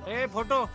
ए photo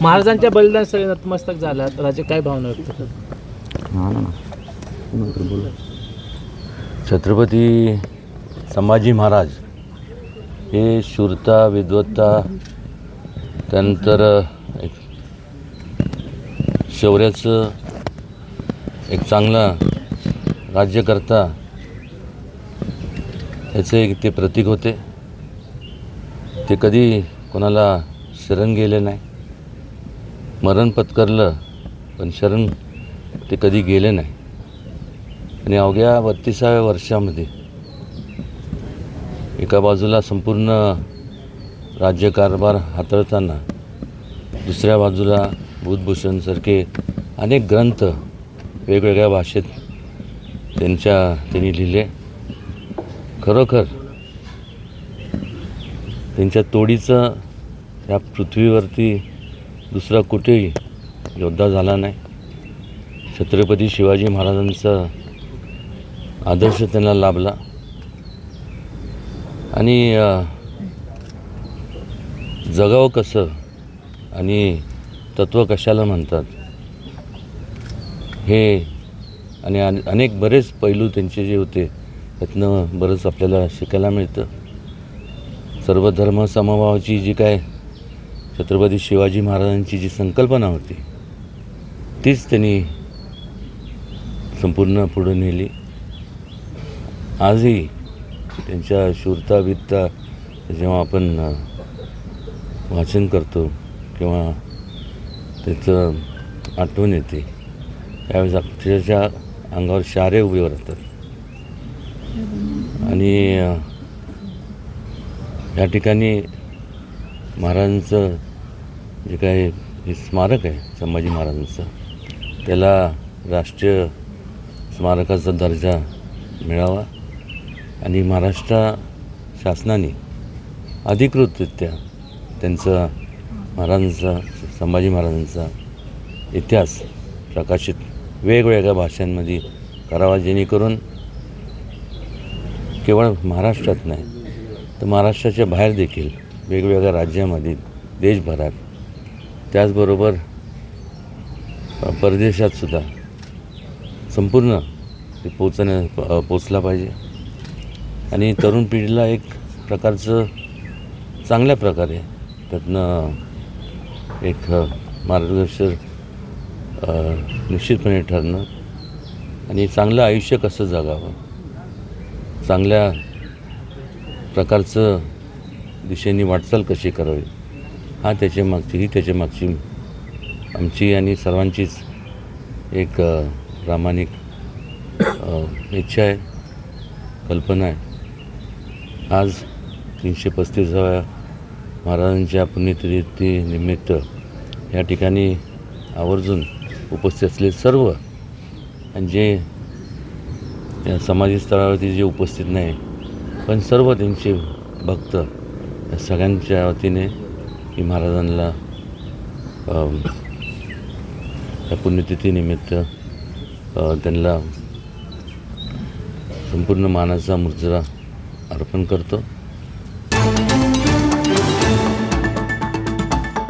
महाराजांच्या बलिदानासाठी नतमस्तक झालात, राजे काय भावना व्यक्त करतात? छत्रपती संभाजी महाराज हे शूरता, विद्वत्ता, त्यानंतर एक शौर्याचं एक चांगला राज्यकर्ता याचे एक ते प्रतीक होते. ते कधी कोणाला शरण गेले नाही, मरण पत्करलं पण शरण ते कधी गेले नाही. आणि अवघ्या 32व्या वर्षामध्ये एका बाजूला संपूर्ण राज्यकारभार हाताळताना दुसऱ्या बाजूला बुधभूषणसारखे अनेक ग्रंथ वेगवेगळ्या भाषेत त्यांनी लिहिले. खरोखर त्यांच्या तोडीचं या पृथ्वीवरती दुसरा कुठेही योद्धा झाला नाही. छत्रपती शिवाजी महाराजांचा आदर्श त्यांना लाभला. आणि जगावं कसं आणि तत्त्व कशाला म्हणतात हे आणि अनेक बरेच पैलू त्यांचे जे होते त्यातनं बरंच आपल्याला शिकायला मिळतं. सर्वधर्म समभावाची जी काय छत्रपती शिवाजी महाराजांची जी संकल्पना होती तीच त्यांनी संपूर्ण पुढे नेली. आजही त्यांच्या शूरता वीरता जेव्हा आपण वाचन करतो किंवा त्याचं आठवण येते त्यावेळेस अक्षरशः अंगावर शारे उभे राहतात. आणि या ठिकाणी महाराजांचं जे काय हे स्मारक आहे संभाजी महाराजांचं, त्याला राष्ट्रीय स्मारकाचा दर्जा मिळावा आणि महाराष्ट्र शासनाने अधिकृतरित्या त्यांचा महाराजांचा संभाजी महाराजांचा इतिहास प्रकाशित वेगवेगळ्या भाषांमध्ये करावा, जेणेकरून केवळ महाराष्ट्रात नाही तर महाराष्ट्राच्या बाहेर देखील वेगवेगळ्या राज्यामध्ये, देशभरात, त्याचबरोबर परदेशातसुद्धा संपूर्ण ते पोचला पाहिजे. आणि तरुण पिढीला एक प्रकारचं चांगल्या प्रकारे त्यातनं एक मार्गदर्शन निश्चितपणे ठरणं आणि चांगलं आयुष्य कसं जगावं, चांगल्या प्रकारचं दिशेने वाटचाल कशी करावी ही त्याच्या मागची आमची आणि सर्वांचीच एक प्रामाणिक इच्छा आहे, कल्पना आहे. आज 335व्या महाराजांच्या पुण्यतिथी निमित्त या ठिकाणी आवर्जून उपस्थित असलेले सर्व आणि जे या समाधी स्थळावरती जे उपस्थित नाही पण सर्व त्यांचे भक्त या सगळ्यांच्या वतीने ही महाराजांना या पुण्यतिथीनिमित्त त्यांना संपूर्ण मानाचा मुजरा अर्पण करतो.